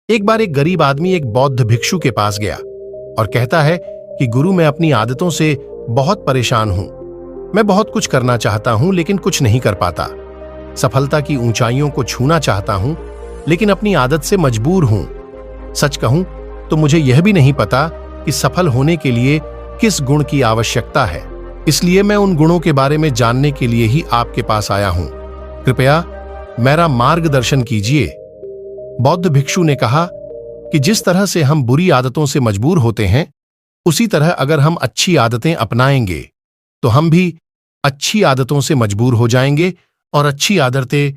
एक बार एक गरीब आदमी एक बौद्ध भिक्षु के पास गया और कहता है कि गुरु, मैं अपनी आदतों से बहुत परेशान हूं। मैं बहुत कुछ करना चाहता हूं लेकिन कुछ नहीं कर पाता। सफलता की ऊंचाइयों को छूना चाहता हूं लेकिन अपनी आदत से मजबूर हूं। सच कहूं तो मुझे यह भी नहीं पता कि सफल होने के लिए किस गुण की आवश्यकता है। इसलिए मैं उन गुणों के बारे में जानने के लिए ही आपके पास आया हूं। कृपया मेरा मार्गदर्शन कीजिए। बौद्ध भिक्षु ने कहा कि जिस तरह से हम बुरी आदतों से मजबूर होते हैं, उसी तरह अगर हम अच्छी आदतें अपनाएंगे तो हम भी अच्छी आदतों से मजबूर हो जाएंगे और अच्छी आदतें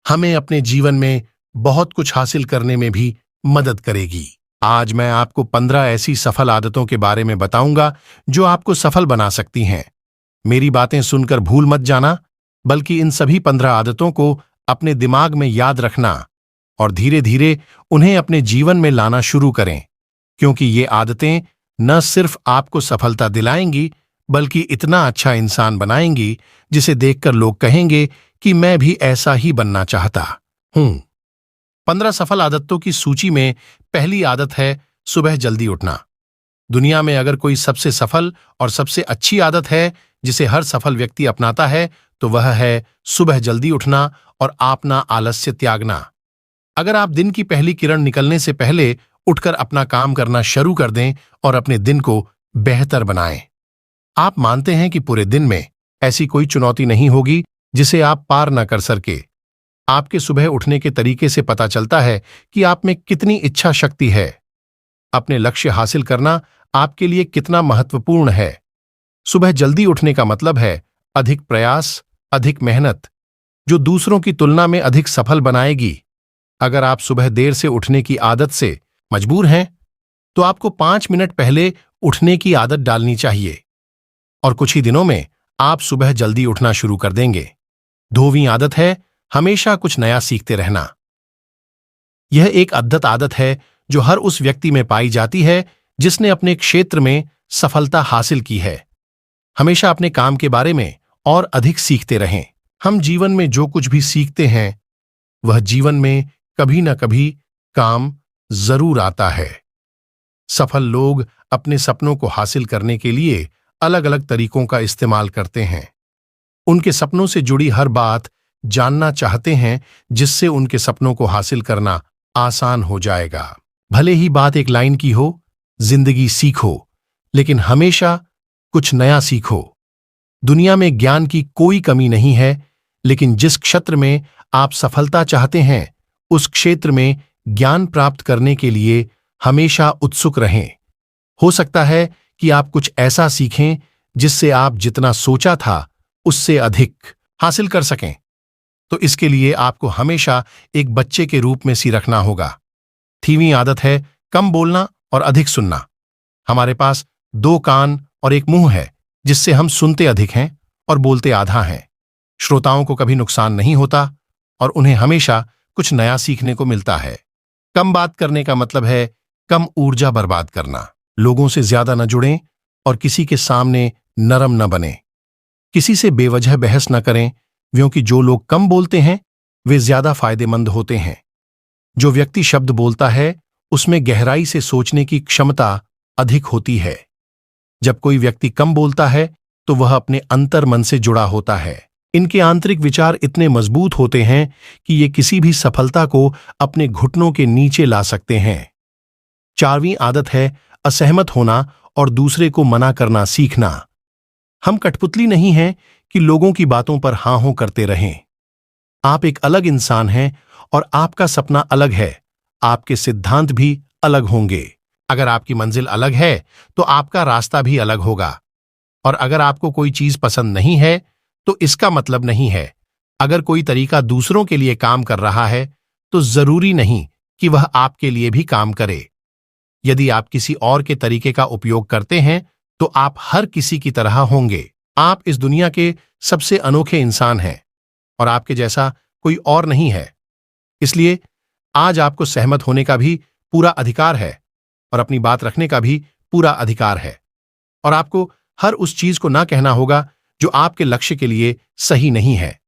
हमें अपने जीवन में बहुत कुछ हासिल करने में भी मदद करेगी। आज मैं आपको 15 ऐसी सफल आदतों के बारे में बताऊंगा जो आपको सफल बना सकती हैं। मेरी बातें सुनकर भूल मत जाना, बल्कि इन सभी 15 आदतों को अपने दिमाग में याद रखना और धीरे धीरे उन्हें अपने जीवन में लाना शुरू करें, क्योंकि ये आदतें न सिर्फ आपको सफलता दिलाएंगी बल्कि इतना अच्छा इंसान बनाएंगी जिसे देखकर लोग कहेंगे कि मैं भी ऐसा ही बनना चाहता हूं। 15 सफल आदतों की सूची में पहली आदत है सुबह जल्दी उठना। दुनिया में अगर कोई सबसे सफल और सबसे अच्छी आदत है जिसे हर सफल व्यक्ति अपनाता है तो वह है सुबह जल्दी उठना और अपना आलस्य त्यागना। अगर आप दिन की पहली किरण निकलने से पहले उठकर अपना काम करना शुरू कर दें और अपने दिन को बेहतर बनाएं, आप मानते हैं कि पूरे दिन में ऐसी कोई चुनौती नहीं होगी जिसे आप पार न कर सके। आपके सुबह उठने के तरीके से पता चलता है कि आप में कितनी इच्छा शक्ति है। अपने लक्ष्य हासिल करना आपके लिए कितना महत्वपूर्ण है। सुबह जल्दी उठने का मतलब है अधिक प्रयास, अधिक मेहनत, जो दूसरों की तुलना में अधिक सफल बनाएगी। अगर आप सुबह देर से उठने की आदत से मजबूर हैं, तो आपको 5 मिनट पहले उठने की आदत डालनी चाहिए और कुछ ही दिनों में आप सुबह जल्दी उठना शुरू कर देंगे। 2वीं आदत है हमेशा कुछ नया सीखते रहना। यह एक अद्भुत आदत है जो हर उस व्यक्ति में पाई जाती है जिसने अपने क्षेत्र में सफलता हासिल की है। हमेशा अपने काम के बारे में और अधिक सीखते रहें। हम जीवन में जो कुछ भी सीखते हैं वह जीवन में कभी न कभी काम जरूर आता है। सफल लोग अपने सपनों को हासिल करने के लिए अलग अलग तरीकों का इस्तेमाल करते हैं। उनके सपनों से जुड़ी हर बात जानना चाहते हैं जिससे उनके सपनों को हासिल करना आसान हो जाएगा। भले ही बात एक लाइन की हो, जिंदगी सीखो, लेकिन हमेशा कुछ नया सीखो। दुनिया में ज्ञान की कोई कमी नहीं है, लेकिन जिस क्षेत्र में आप सफलता चाहते हैं उस क्षेत्र में ज्ञान प्राप्त करने के लिए हमेशा उत्सुक रहें। हो सकता है कि आप कुछ ऐसा सीखें जिससे आप जितना सोचा था उससे अधिक हासिल कर सकें। तो इसके लिए आपको हमेशा एक बच्चे के रूप में सी रखना होगा। 3वीं आदत है कम बोलना और अधिक सुनना। हमारे पास 2 कान और एक मुंह है जिससे हम सुनते अधिक हैं और बोलते आधा हैं। श्रोताओं को कभी नुकसान नहीं होता और उन्हें हमेशा कुछ नया सीखने को मिलता है। कम बात करने का मतलब है कम ऊर्जा बर्बाद करना। लोगों से ज्यादा न जुड़ें और किसी के सामने नरम न बने। किसी से बेवजह बहस न करें, क्योंकि जो लोग कम बोलते हैं वे ज्यादा फायदेमंद होते हैं। जो व्यक्ति शब्द बोलता है उसमें गहराई से सोचने की क्षमता अधिक होती है। जब कोई व्यक्ति कम बोलता है तो वह अपने अंतर मन से जुड़ा होता है। इनके आंतरिक विचार इतने मजबूत होते हैं कि ये किसी भी सफलता को अपने घुटनों के नीचे ला सकते हैं। 4वीं आदत है असहमत होना और दूसरे को मना करना सीखना। हम कठपुतली नहीं हैं कि लोगों की बातों पर हाँ हो करते रहें। आप एक अलग इंसान हैं और आपका सपना अलग है। आपके सिद्धांत भी अलग होंगे। अगर आपकी मंजिल अलग है तो आपका रास्ता भी अलग होगा। और अगर आपको कोई चीज पसंद नहीं है तो इसका मतलब नहीं है अगर कोई तरीका दूसरों के लिए काम कर रहा है तो जरूरी नहीं कि वह आपके लिए भी काम करे। यदि आप किसी और के तरीके का उपयोग करते हैं तो आप हर किसी की तरह होंगे। आप इस दुनिया के सबसे अनोखे इंसान हैं और आपके जैसा कोई और नहीं है। इसलिए आज आपको सहमत होने का भी पूरा अधिकार है और अपनी बात रखने का भी पूरा अधिकार है। और आपको हर उस चीज को ना कहना होगा जो आपके लक्ष्य के लिए सही नहीं है।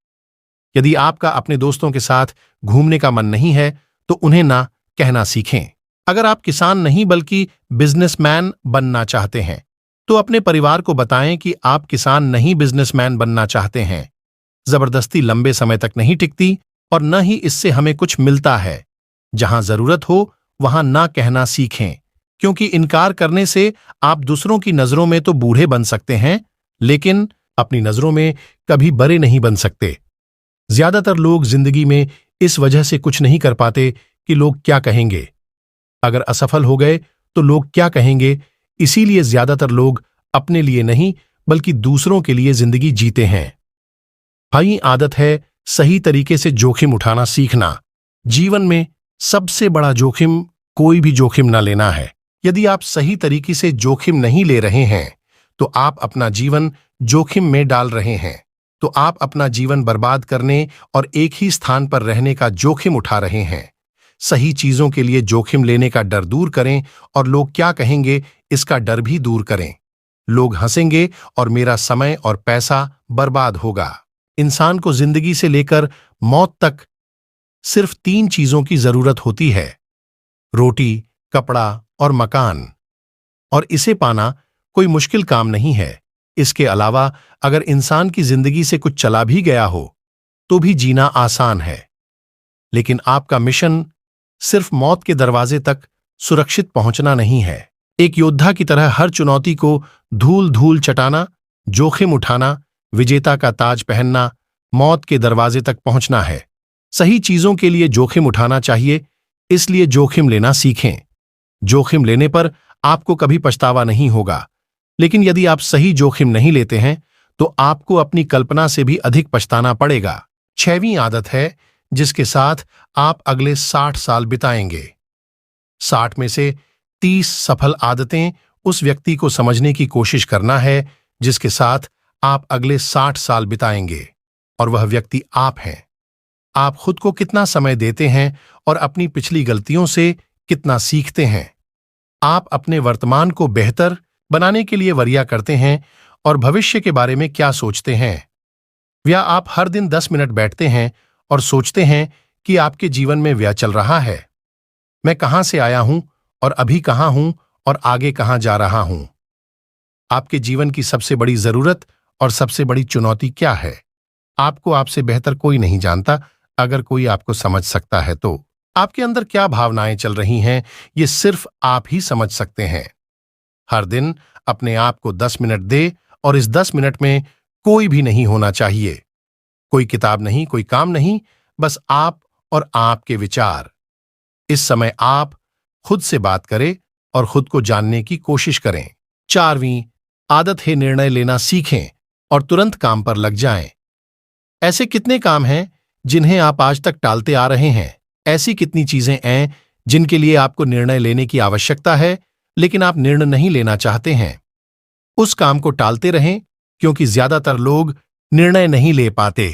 यदि आपका अपने दोस्तों के साथ घूमने का मन नहीं है तो उन्हें ना कहना सीखें। अगर आप किसान नहीं बल्कि बिजनेसमैन बनना चाहते हैं तो अपने परिवार को बताएं कि आप किसान नहीं बिजनेसमैन बनना चाहते हैं। जबरदस्ती लंबे समय तक नहीं टिकती और न ही इससे हमें कुछ मिलता है। जहां जरूरत हो वहां ना कहना सीखें, क्योंकि इनकार करने से आप दूसरों की नजरों में तो बूढ़े बन सकते हैं, लेकिन अपनी नजरों में कभी बड़े नहीं बन सकते। ज्यादातर लोग जिंदगी में इस वजह से कुछ नहीं कर पाते कि लोग क्या कहेंगे। अगर असफल हो गए तो लोग क्या कहेंगे, इसीलिए ज्यादातर लोग अपने लिए नहीं बल्कि दूसरों के लिए जिंदगी जीते हैं। भाई, आदत है सही तरीके से जोखिम उठाना सीखना। जीवन में सबसे बड़ा जोखिम कोई भी जोखिम न लेना है। यदि आप सही तरीके से जोखिम नहीं ले रहे हैं तो आप अपना जीवन जोखिम में डाल रहे हैं। तो आप अपना जीवन बर्बाद करने और एक ही स्थान पर रहने का जोखिम उठा रहे हैं। सही चीजों के लिए जोखिम लेने का डर दूर करें और लोग क्या कहेंगे इसका डर भी दूर करें। लोग हंसेंगे और मेरा समय और पैसा बर्बाद होगा। इंसान को जिंदगी से लेकर मौत तक सिर्फ 3 चीजों की जरूरत होती है: रोटी, कपड़ा और मकान। और इसे पाना कोई मुश्किल काम नहीं है। इसके अलावा अगर इंसान की जिंदगी से कुछ चला भी गया हो तो भी जीना आसान है। लेकिन आपका मिशन सिर्फ मौत के दरवाजे तक सुरक्षित पहुंचना नहीं है। एक योद्धा की तरह हर चुनौती को धूल धूल चटाना, जोखिम उठाना, विजेता का ताज पहनना, मौत के दरवाजे तक पहुंचना है। सही चीजों के लिए जोखिम उठाना चाहिए, इसलिए जोखिम लेना सीखें। जोखिम लेने पर आपको कभी पछतावा नहीं होगा, लेकिन यदि आप सही जोखिम नहीं लेते हैं तो आपको अपनी कल्पना से भी अधिक पछताना पड़ेगा। 6वीं आदत है जिसके साथ आप अगले 60 साल बिताएंगे। 60 में से 30 सफल आदतें उस व्यक्ति को समझने की कोशिश करना है जिसके साथ आप अगले 60 साल बिताएंगे, और वह व्यक्ति आप हैं। आप खुद को कितना समय देते हैं और अपनी पिछली गलतियों से कितना सीखते हैं। आप अपने वर्तमान को बेहतर बनाने के लिए वर्या करते हैं और भविष्य के बारे में क्या सोचते हैं। या आप हर दिन 10 मिनट बैठते हैं और सोचते हैं कि आपके जीवन में क्या चल रहा है, मैं कहां से आया हूं और अभी कहां हूं और आगे कहां जा रहा हूं। आपके जीवन की सबसे बड़ी जरूरत और सबसे बड़ी चुनौती क्या है? आपको आपसे बेहतर कोई नहीं जानता। अगर कोई आपको समझ सकता है तो आपके अंदर क्या भावनाएं चल रही हैं, ये सिर्फ आप ही समझ सकते हैं। हर दिन अपने आप को 10 मिनट दे, और इस 10 मिनट में कोई भी नहीं होना चाहिए। कोई किताब नहीं, कोई काम नहीं, बस आप और आपके विचार। इस समय आप खुद से बात करें और खुद को जानने की कोशिश करें। 4वीं आदत है निर्णय लेना सीखें और तुरंत काम पर लग जाएं। ऐसे कितने काम हैं जिन्हें आप आज तक टालते आ रहे हैं? ऐसी कितनी चीजें हैं जिनके लिए आपको निर्णय लेने की आवश्यकता है लेकिन आप निर्णय नहीं लेना चाहते हैं? उस काम को टालते रहें, क्योंकि ज्यादातर लोग निर्णय नहीं ले पाते।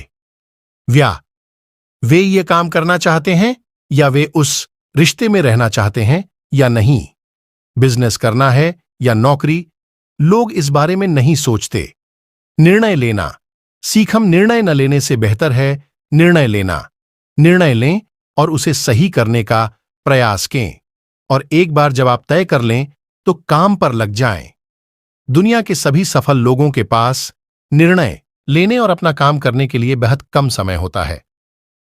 वे ये काम करना चाहते हैं या वे उस रिश्ते में रहना चाहते हैं या नहीं। बिजनेस करना है या नौकरी, लोग इस बारे में नहीं सोचते। निर्णय लेना सीख। हम निर्णय न लेने से बेहतर है निर्णय लेना। निर्णय लें और उसे सही करने का प्रयास करें, और एक बार जब आप तय कर लें तो काम पर लग जाएं। दुनिया के सभी सफल लोगों के पास निर्णय लेने और अपना काम करने के लिए बहुत कम समय होता है।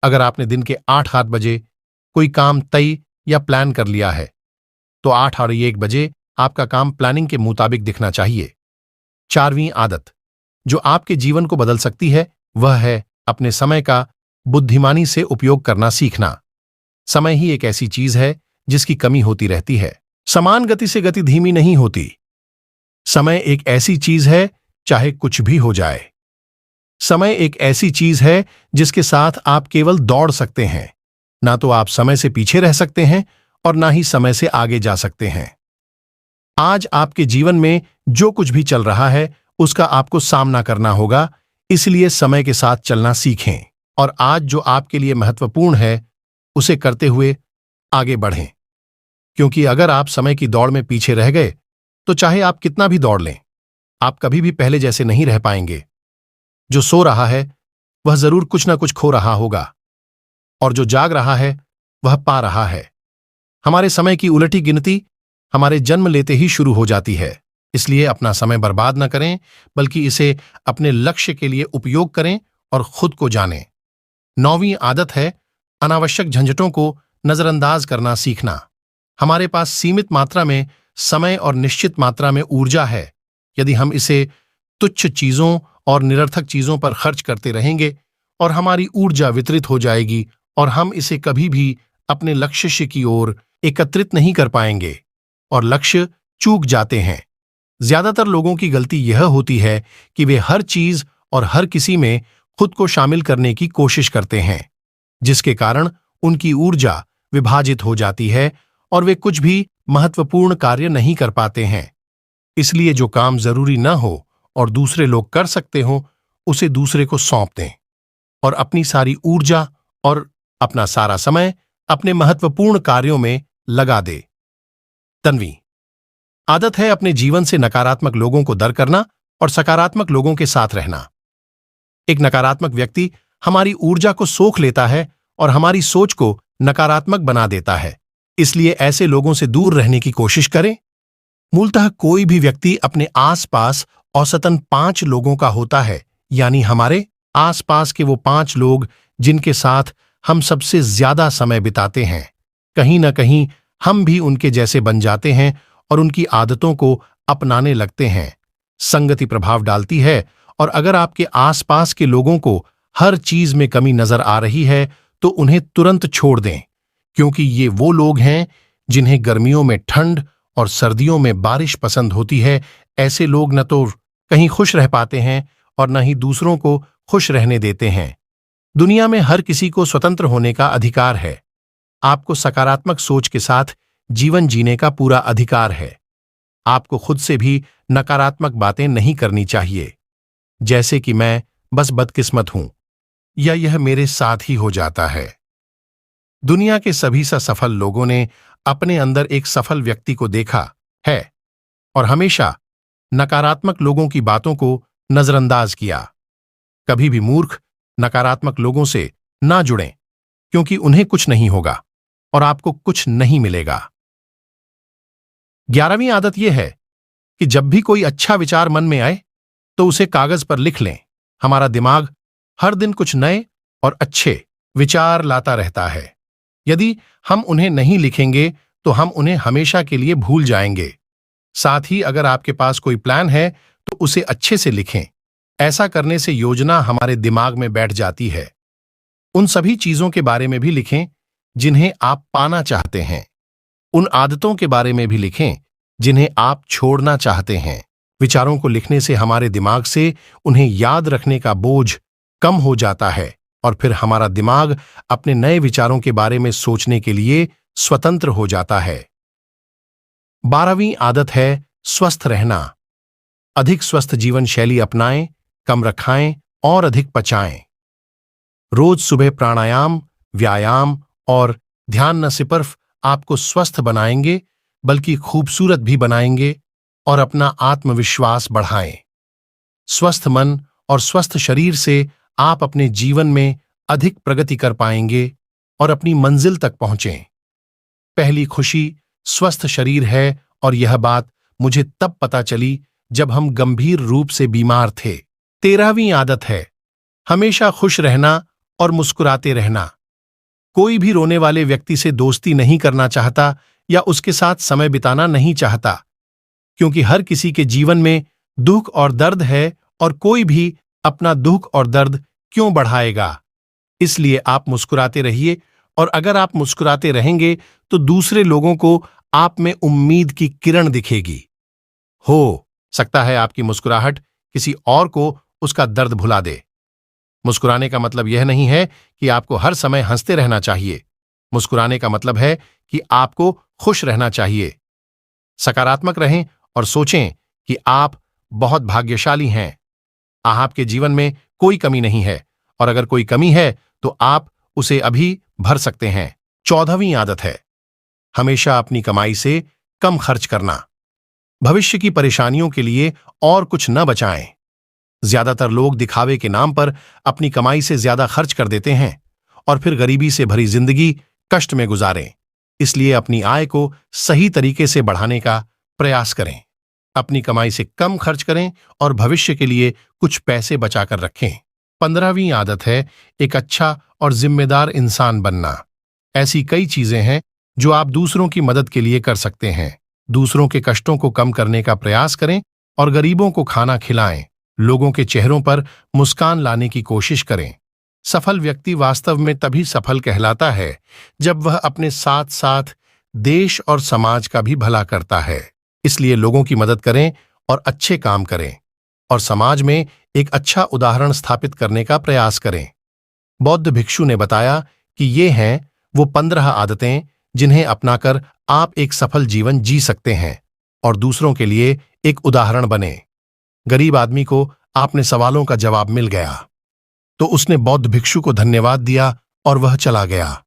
अगर आपने दिन के 8 बजे कोई काम तय या प्लान कर लिया है तो 8 और 1 बजे आपका काम प्लानिंग के मुताबिक दिखना चाहिए। 4वीं आदत जो आपके जीवन को बदल सकती है वह है अपने समय का बुद्धिमानी से उपयोग करना सीखना। समय ही एक ऐसी चीज है जिसकी कमी होती रहती है। समान गति से गति धीमी नहीं होती। समय एक ऐसी चीज है चाहे कुछ भी हो जाए। समय एक ऐसी चीज है जिसके साथ आप केवल दौड़ सकते हैं। ना तो आप समय से पीछे रह सकते हैं और ना ही समय से आगे जा सकते हैं। आज आपके जीवन में जो कुछ भी चल रहा है उसका आपको सामना करना होगा, इसलिए समय के साथ चलना सीखें और आज जो आपके लिए महत्वपूर्ण है उसे करते हुए आगे बढ़ें। क्योंकि अगर आप समय की दौड़ में पीछे रह गए तो चाहे आप कितना भी दौड़ लें, आप कभी भी पहले जैसे नहीं रह पाएंगे। जो सो रहा है वह जरूर कुछ ना कुछ खो रहा होगा, और जो जाग रहा है वह पा रहा है। हमारे समय की उलटी गिनती हमारे जन्म लेते ही शुरू हो जाती है। इसलिए अपना समय बर्बाद न करें, बल्कि इसे अपने लक्ष्य के लिए उपयोग करें और खुद को जानें। 9वीं आदत है अनावश्यक झंझटों को नजरअंदाज करना सीखना। हमारे पास सीमित मात्रा में समय और निश्चित मात्रा में ऊर्जा है। यदि हम इसे तुच्छ चीजों और निरर्थक चीजों पर खर्च करते रहेंगे और हमारी ऊर्जा वितरित हो जाएगी और हम इसे कभी भी अपने लक्ष्य की ओर एकत्रित नहीं कर पाएंगे और लक्ष्य चूक जाते हैं। ज्यादातर लोगों की गलती यह होती है कि वे हर चीज और हर किसी में खुद को शामिल करने की कोशिश करते हैं, जिसके कारण उनकी ऊर्जा विभाजित हो जाती है और वे कुछ भी महत्वपूर्ण कार्य नहीं कर पाते हैं। इसलिए जो काम जरूरी न हो और दूसरे लोग कर सकते हो, उसे दूसरे को सौंप दें और अपनी सारी ऊर्जा और अपना सारा समय अपने महत्वपूर्ण कार्यों में लगा दे। तन्वी आदत है अपने जीवन से नकारात्मक लोगों को दर करना और सकारात्मक लोगों के साथ रहना। एक नकारात्मक व्यक्ति हमारी ऊर्जा को सोख लेता है और हमारी सोच को नकारात्मक बना देता है। इसलिए ऐसे लोगों से दूर रहने की कोशिश करें। मूलतः कोई भी व्यक्ति अपने आसपास औसतन 5 लोगों का होता है, यानी हमारे आसपास के वो 5 लोग जिनके साथ हम सबसे ज्यादा समय बिताते हैं। कहीं ना कहीं हम भी उनके जैसे बन जाते हैं और उनकी आदतों को अपनाने लगते हैं। संगति प्रभाव डालती है और अगर आपके आसपास के लोगों को हर चीज में कमी नजर आ रही है तो उन्हें तुरंत छोड़ दें, क्योंकि ये वो लोग हैं जिन्हें गर्मियों में ठंड और सर्दियों में बारिश पसंद होती है। ऐसे लोग न तो कहीं खुश रह पाते हैं और न ही दूसरों को खुश रहने देते हैं। दुनिया में हर किसी को स्वतंत्र होने का अधिकार है। आपको सकारात्मक सोच के साथ जीवन जीने का पूरा अधिकार है। आपको खुद से भी नकारात्मक बातें नहीं करनी चाहिए, जैसे कि मैं बस बदकिस्मत हूं या यह मेरे साथ ही हो जाता है। दुनिया के सभी सफल लोगों ने अपने अंदर एक सफल व्यक्ति को देखा है और हमेशा नकारात्मक लोगों की बातों को नजरअंदाज किया। कभी भी मूर्ख नकारात्मक लोगों से ना जुड़ें, क्योंकि उन्हें कुछ नहीं होगा और आपको कुछ नहीं मिलेगा। 11वीं आदत यह है कि जब भी कोई अच्छा विचार मन में आए तो उसे कागज पर लिख लें। हमारा दिमाग हर दिन कुछ नए और अच्छे विचार लाता रहता है। यदि हम उन्हें नहीं लिखेंगे तो हम उन्हें हमेशा के लिए भूल जाएंगे। साथ ही अगर आपके पास कोई प्लान है तो उसे अच्छे से लिखें। ऐसा करने से योजना हमारे दिमाग में बैठ जाती है। उन सभी चीजों के बारे में भी लिखें जिन्हें आप पाना चाहते हैं। उन आदतों के बारे में भी लिखें जिन्हें आप छोड़ना चाहते हैं। विचारों को लिखने से हमारे दिमाग से उन्हें याद रखने का बोझ कम हो जाता है और फिर हमारा दिमाग अपने नए विचारों के बारे में सोचने के लिए स्वतंत्र हो जाता है। 12वीं आदत है स्वस्थ रहना। अधिक स्वस्थ जीवन शैली अपनाएं, कम रखाएं और अधिक पचाएं। रोज सुबह प्राणायाम, व्यायाम और ध्यान न सिर्फ आपको स्वस्थ बनाएंगे बल्कि खूबसूरत भी बनाएंगे और अपना आत्मविश्वास बढ़ाएं। स्वस्थ मन और स्वस्थ शरीर से आप अपने जीवन में अधिक प्रगति कर पाएंगे और अपनी मंजिल तक पहुंचें। पहली खुशी स्वस्थ शरीर है और यह बात मुझे तब पता चली जब हम गंभीर रूप से बीमार थे। 13वीं आदत है हमेशा खुश रहना और मुस्कुराते रहना। कोई भी रोने वाले व्यक्ति से दोस्ती नहीं करना चाहता या उसके साथ समय बिताना नहीं चाहता, क्योंकि हर किसी के जीवन में दुख और दर्द है और कोई भी अपना दुख और दर्द क्यों बढ़ाएगा। इसलिए आप मुस्कुराते रहिए और अगर आप मुस्कुराते रहेंगे तो दूसरे लोगों को आप में उम्मीद की किरण दिखेगी। हो सकता है आपकी मुस्कुराहट किसी और को उसका दर्द भुला दे। मुस्कुराने का मतलब यह नहीं है कि आपको हर समय हंसते रहना चाहिए। मुस्कुराने का मतलब है कि आपको खुश रहना चाहिए। सकारात्मक रहें और सोचें कि आप बहुत भाग्यशाली हैं। आपके जीवन में कोई कमी नहीं है और अगर कोई कमी है तो आप उसे अभी भर सकते हैं। 14वीं आदत है हमेशा अपनी कमाई से कम खर्च करना। भविष्य की परेशानियों के लिए और कुछ न बचाएं। ज्यादातर लोग दिखावे के नाम पर अपनी कमाई से ज्यादा खर्च कर देते हैं और फिर गरीबी से भरी जिंदगी कष्ट में गुजारें। इसलिए अपनी आय को सही तरीके से बढ़ाने का प्रयास करें। अपनी कमाई से कम खर्च करें और भविष्य के लिए कुछ पैसे बचाकर रखें। 15वीं आदत है एक अच्छा और जिम्मेदार इंसान बनना। ऐसी कई चीजें हैं जो आप दूसरों की मदद के लिए कर सकते हैं। दूसरों के कष्टों को कम करने का प्रयास करें और गरीबों को खाना खिलाएं। लोगों के चेहरों पर मुस्कान लाने की कोशिश करें। सफल व्यक्ति वास्तव में तभी सफल कहलाता है जब वह अपने साथ साथ देश और समाज का भी भला करता है। इसलिए लोगों की मदद करें और अच्छे काम करें और समाज में एक अच्छा उदाहरण स्थापित करने का प्रयास करें। बौद्ध भिक्षु ने बताया कि ये हैं वो 15 आदतें जिन्हें अपनाकर आप एक सफल जीवन जी सकते हैं और दूसरों के लिए एक उदाहरण बने। गरीब आदमी को आपने सवालों का जवाब मिल गया तो उसने बौद्ध भिक्षु को धन्यवाद दिया और वह चला गया।